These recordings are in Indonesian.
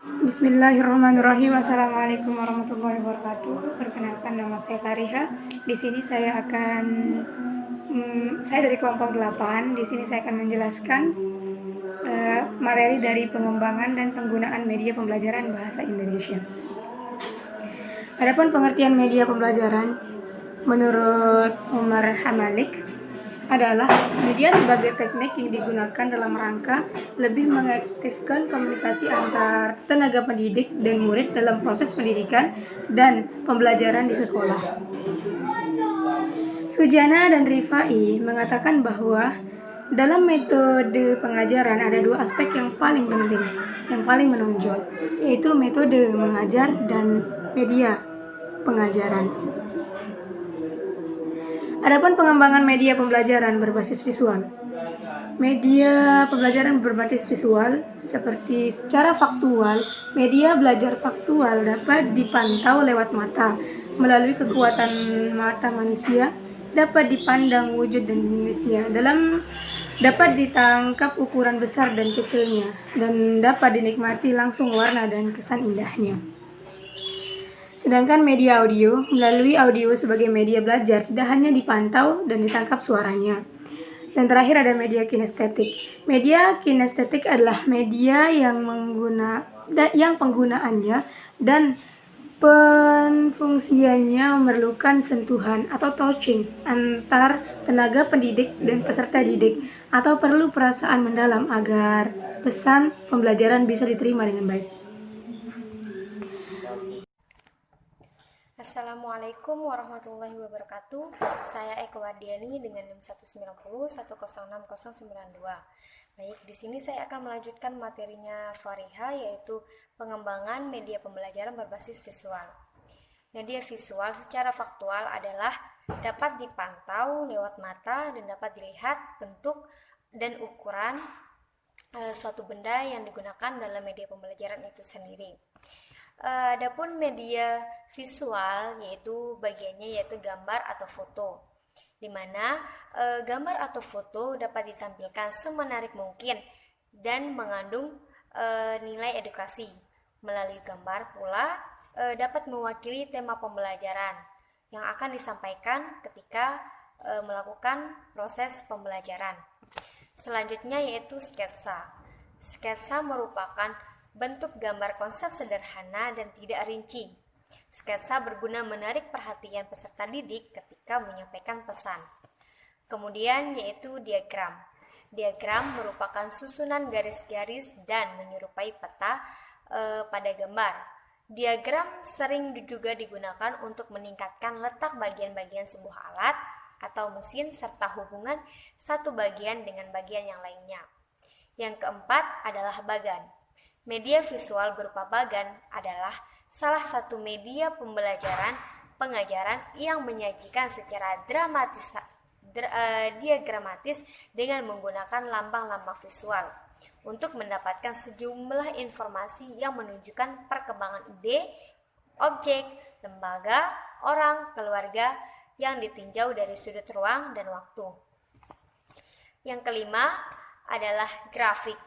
Bismillahirrahmanirrahim. Assalamualaikum warahmatullahi wabarakatuh. Perkenalkan, nama saya Kariha. Di sini saya dari kelompok 8. Di sini saya akan menjelaskan materi dari pengembangan dan penggunaan media pembelajaran bahasa Indonesia. Adapun pengertian media pembelajaran menurut Umar Hamalik adalah media sebagai teknik yang digunakan dalam rangka lebih mengaktifkan komunikasi antar tenaga pendidik dan murid dalam proses pendidikan dan pembelajaran di sekolah. Sujana dan Rifai mengatakan bahwa dalam metode pengajaran ada dua aspek yang paling penting, yang paling menonjol, yaitu metode mengajar dan media pengajaran. Adapun pengembangan media pembelajaran berbasis visual. Media pembelajaran berbasis visual seperti secara faktual, media belajar faktual dapat dipantau lewat mata. Melalui kekuatan mata manusia dapat dipandang wujud dan jenisnya, dapat ditangkap ukuran besar dan kecilnya, dan dapat dinikmati langsung warna dan kesan indahnya. Sedangkan media audio, melalui audio sebagai media belajar tidak hanya dipantau dan ditangkap suaranya. Dan terakhir ada media kinestetik. Media kinestetik adalah media yang penggunaannya dan penfungsiannya memerlukan sentuhan atau touching antar tenaga pendidik dan peserta didik, atau perlu perasaan mendalam agar pesan pembelajaran bisa diterima dengan baik. Assalamualaikum warahmatullahi wabarakatuh. Saya Eko Wardiani dengan NIM 190106092. Baik, di sini saya akan melanjutkan materinya Fariha, yaitu pengembangan media pembelajaran berbasis visual. Media visual secara faktual adalah dapat dipantau lewat mata dan dapat dilihat bentuk dan ukuran suatu benda yang digunakan dalam media pembelajaran itu sendiri. Adapun media visual yaitu bagiannya yaitu gambar atau foto, di mana gambar atau foto dapat ditampilkan semenarik mungkin dan mengandung nilai edukasi. Melalui gambar pula dapat mewakili tema pembelajaran yang akan disampaikan ketika melakukan proses pembelajaran. Selanjutnya yaitu sketsa. Sketsa merupakan bentuk gambar konsep sederhana dan tidak rinci. Sketsa berguna menarik perhatian peserta didik ketika menyampaikan pesan. Kemudian yaitu diagram. Diagram merupakan susunan garis-garis dan menyerupai peta pada gambar. Diagram sering juga digunakan untuk meningkatkan letak bagian-bagian sebuah alat atau mesin serta hubungan satu bagian dengan bagian yang lainnya. Yang keempat adalah bagan. Media visual berupa bagan adalah salah satu media pembelajaran pengajaran yang menyajikan secara diagramatis dengan menggunakan lambang-lambang visual untuk mendapatkan sejumlah informasi yang menunjukkan perkembangan ide, objek, lembaga, orang, keluarga yang ditinjau dari sudut ruang dan waktu. Yang kelima adalah grafik.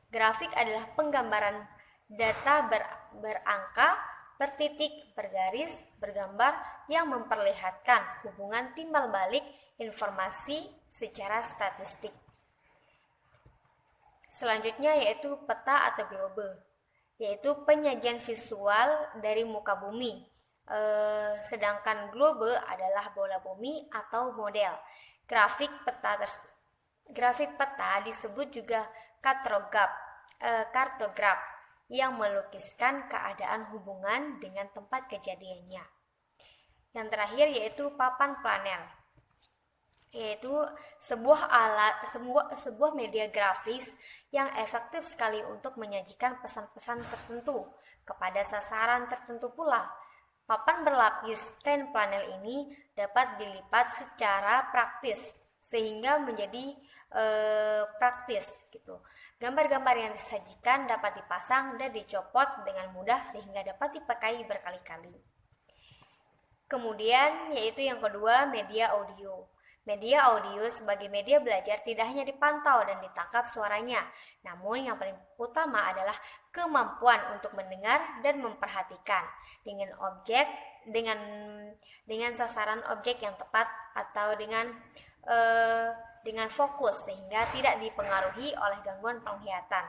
Grafik adalah penggambaran data berangka, bertitik, bergaris, bergambar yang memperlihatkan hubungan timbal balik informasi secara statistik. Selanjutnya yaitu peta atau globe, yaitu penyajian visual dari muka bumi. Sedangkan globe adalah bola bumi atau model. Grafik peta disebut juga kartograf yang melukiskan keadaan hubungan dengan tempat kejadiannya. Yang terakhir yaitu papan planel, yaitu sebuah media grafis yang efektif sekali untuk menyajikan pesan-pesan tertentu kepada sasaran tertentu pula. Papan berlapis kain planel ini dapat dilipat secara praktis sehingga menjadi praktis gitu. Gambar-gambar yang disajikan dapat dipasang dan dicopot dengan mudah sehingga dapat dipakai berkali-kali. Kemudian yaitu yang kedua, media audio. Media audio sebagai media belajar tidak hanya dipantau dan ditangkap suaranya, namun yang paling utama adalah kemampuan untuk mendengar dan memperhatikan dengan sasaran objek yang tepat atau dengan fokus sehingga tidak dipengaruhi oleh gangguan penglihatan.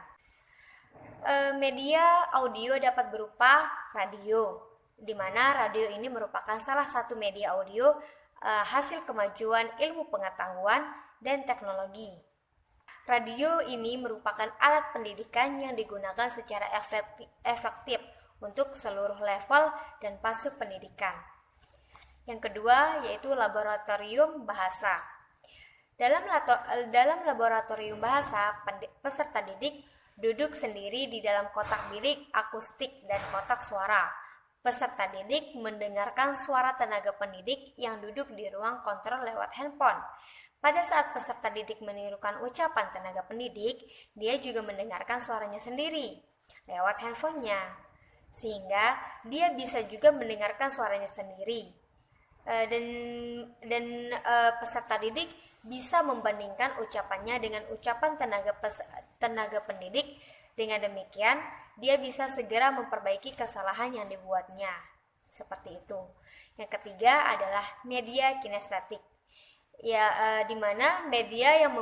Media audio dapat berupa radio, di mana radio ini merupakan salah satu media audio hasil kemajuan ilmu pengetahuan dan teknologi. Radio ini merupakan alat pendidikan yang digunakan secara efektif untuk seluruh level dan fase pendidikan. Yang kedua yaitu laboratorium bahasa. Dalam laboratorium bahasa, peserta didik duduk sendiri di dalam kotak bilik akustik dan kotak suara. Peserta didik mendengarkan suara tenaga pendidik yang duduk di ruang kontrol lewat handphone. Pada saat peserta didik menirukan ucapan tenaga pendidik, dia juga mendengarkan suaranya sendiri lewat handphonenya, sehingga dia bisa juga mendengarkan suaranya sendiri. Dan peserta didik bisa membandingkan ucapannya dengan ucapan tenaga pendidik. Dengan demikian, dia bisa segera memperbaiki kesalahan yang dibuatnya. Seperti itu. Yang ketiga adalah media kinestetik. Di mana media yang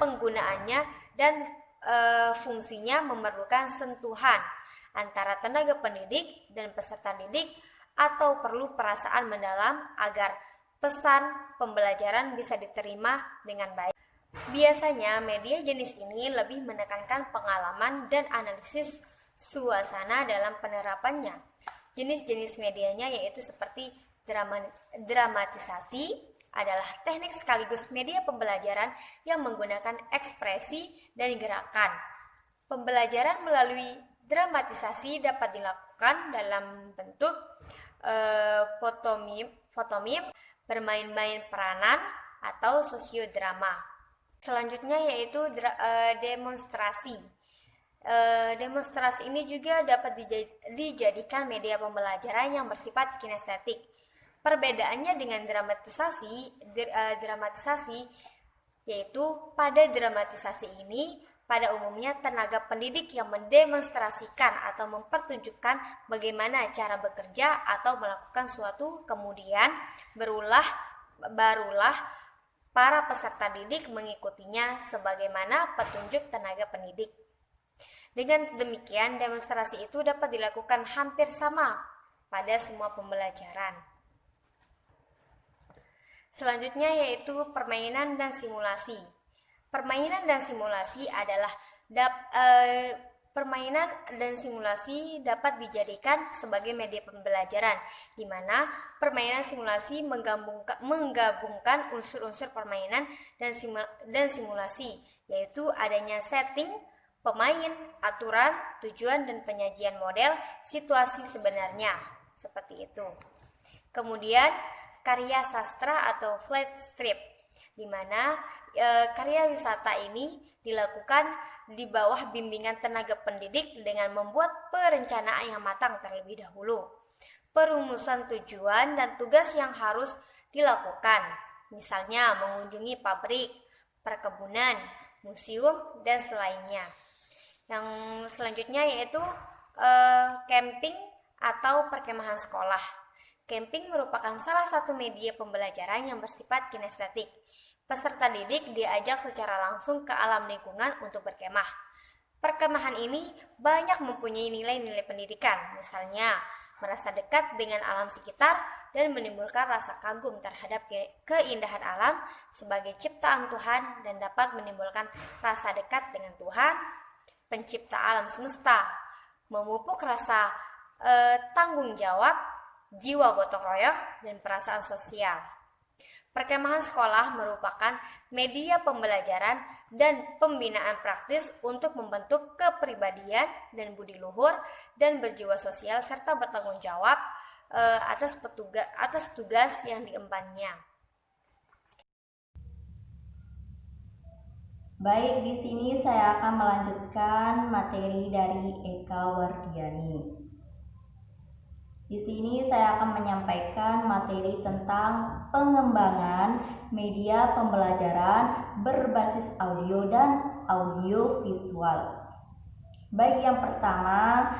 penggunaannya dan fungsinya memerlukan sentuhan antara tenaga pendidik dan peserta didik atau perlu perasaan mendalam agar pesan pembelajaran bisa diterima dengan baik. Biasanya media jenis ini lebih menekankan pengalaman dan analisis suasana dalam penerapannya. Jenis-jenis medianya yaitu seperti dramatisasi adalah teknik sekaligus media pembelajaran yang menggunakan ekspresi dan gerakan. Pembelajaran melalui dramatisasi dapat dilakukan dalam bentuk fotomim, bermain-main peranan, atau sosiodrama. Selanjutnya yaitu demonstrasi. Demonstrasi ini juga dapat dijadikan media pembelajaran yang bersifat kinestetik. Perbedaannya dengan dramatisasi yaitu pada dramatisasi ini pada umumnya tenaga pendidik yang mendemonstrasikan atau mempertunjukkan bagaimana cara bekerja atau melakukan suatu, kemudian barulah para peserta didik mengikutinya sebagaimana petunjuk tenaga pendidik. Dengan demikian, demonstrasi itu dapat dilakukan hampir sama pada semua pembelajaran. Selanjutnya yaitu permainan dan simulasi. Permainan dan simulasi dapat dijadikan sebagai media pembelajaran, di mana permainan simulasi menggabungkan unsur-unsur permainan dan simulasi, yaitu adanya setting, pemain, aturan, tujuan, dan penyajian model situasi sebenarnya. Seperti itu. Kemudian, karya sastra atau flat strip, di mana karya wisata ini dilakukan di bawah bimbingan tenaga pendidik dengan membuat perencanaan yang matang terlebih dahulu, perumusan tujuan dan tugas yang harus dilakukan, misalnya mengunjungi pabrik, perkebunan, museum, dan selainnya. Yang selanjutnya yaitu camping atau perkemahan sekolah. Camping merupakan salah satu media pembelajaran yang bersifat kinestetik. Peserta didik diajak secara langsung ke alam lingkungan untuk berkemah. Perkemahan ini banyak mempunyai nilai-nilai pendidikan, misalnya merasa dekat dengan alam sekitar dan menimbulkan rasa kagum terhadap keindahan alam sebagai ciptaan Tuhan dan dapat menimbulkan rasa dekat dengan Tuhan, pencipta alam semesta, memupuk rasa tanggung jawab, jiwa gotong royong, dan perasaan sosial. Perkemahan sekolah merupakan media pembelajaran dan pembinaan praktis untuk membentuk kepribadian dan budi luhur dan berjiwa sosial serta bertanggung jawab atas tugas yang diembannya. Baik, di sini saya akan melanjutkan materi dari Eka Wardiani. Di sini saya akan menyampaikan materi tentang pengembangan media pembelajaran berbasis audio dan audio visual. Baik, yang pertama,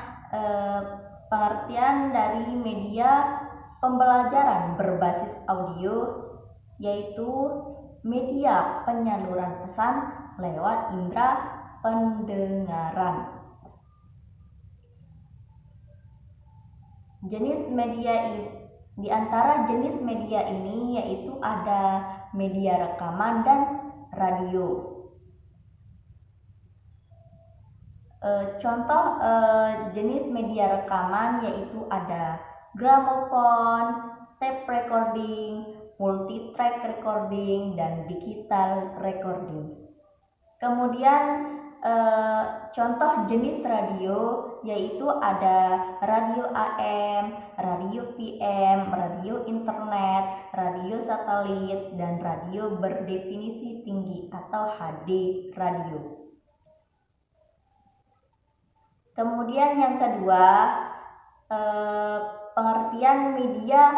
pengertian dari media pembelajaran berbasis audio yaitu media penyaluran pesan lewat indera pendengaran. Di antara jenis media ini yaitu ada media rekaman dan radio. Contoh jenis media rekaman yaitu ada gramofon, tape recording, multitrack recording, dan digital recording. Kemudian contoh jenis radio yaitu ada radio AM, radio VM, radio internet, radio satelit, dan radio berdefinisi tinggi atau HD radio. Kemudian yang kedua, pengertian media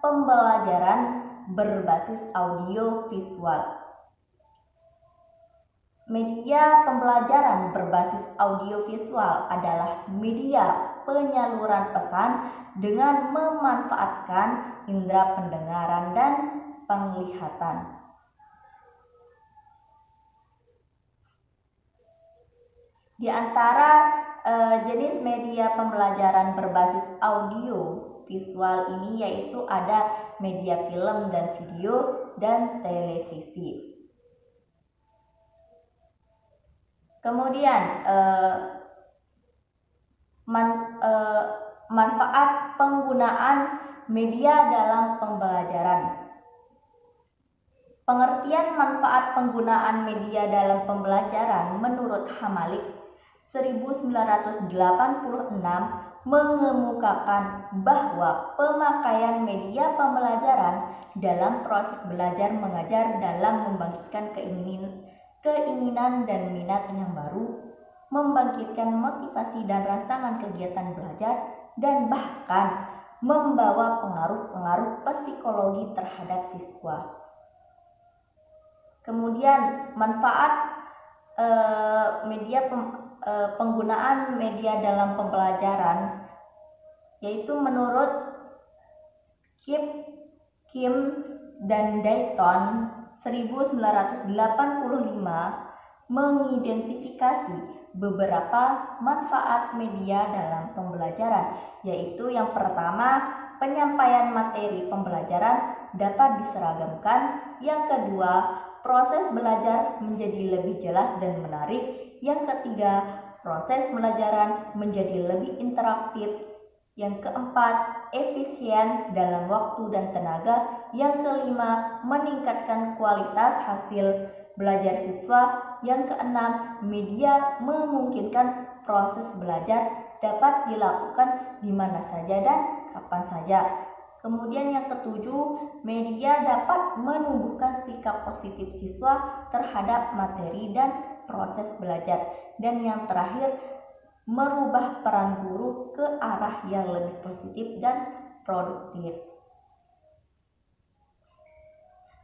pembelajaran berbasis audio visual. Media pembelajaran berbasis audiovisual adalah media penyaluran pesan dengan memanfaatkan indera pendengaran dan penglihatan. Di antara jenis media pembelajaran berbasis audio visual ini yaitu ada media film dan video dan televisi. Kemudian manfaat penggunaan media dalam pembelajaran. Pengertian manfaat penggunaan media dalam pembelajaran menurut Hamalik 1986 mengemukakan bahwa pemakaian media pembelajaran dalam proses belajar mengajar dalam membangkitkan keinginan dan minat yang baru, membangkitkan motivasi dan rangsangan kegiatan belajar, dan bahkan membawa pengaruh-pengaruh psikologi terhadap siswa. Kemudian manfaat penggunaan media dalam pembelajaran yaitu menurut Kim dan Dayton 1985 mengidentifikasi beberapa manfaat media dalam pembelajaran, yaitu yang pertama, penyampaian materi pembelajaran dapat diseragamkan. Yang kedua, proses belajar menjadi lebih jelas dan menarik. Yang ketiga, proses pembelajaran menjadi lebih interaktif. Yang keempat, efisien dalam waktu dan tenaga. Yang kelima, meningkatkan kualitas hasil belajar siswa. Yang keenam, media memungkinkan proses belajar dapat dilakukan di mana saja dan kapan saja. Kemudian yang ketujuh, media dapat menumbuhkan sikap positif siswa terhadap materi dan proses belajar. Dan yang terakhir, merubah peran guru ke arah yang lebih positif dan produktif.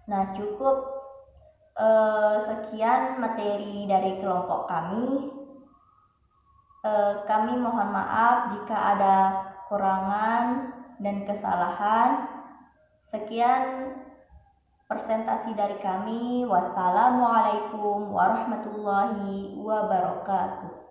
Nah, cukup sekian materi dari kelompok kami. Kami mohon maaf jika ada kekurangan dan kesalahan. Sekian presentasi dari kami. Wassalamualaikum warahmatullahi wabarakatuh.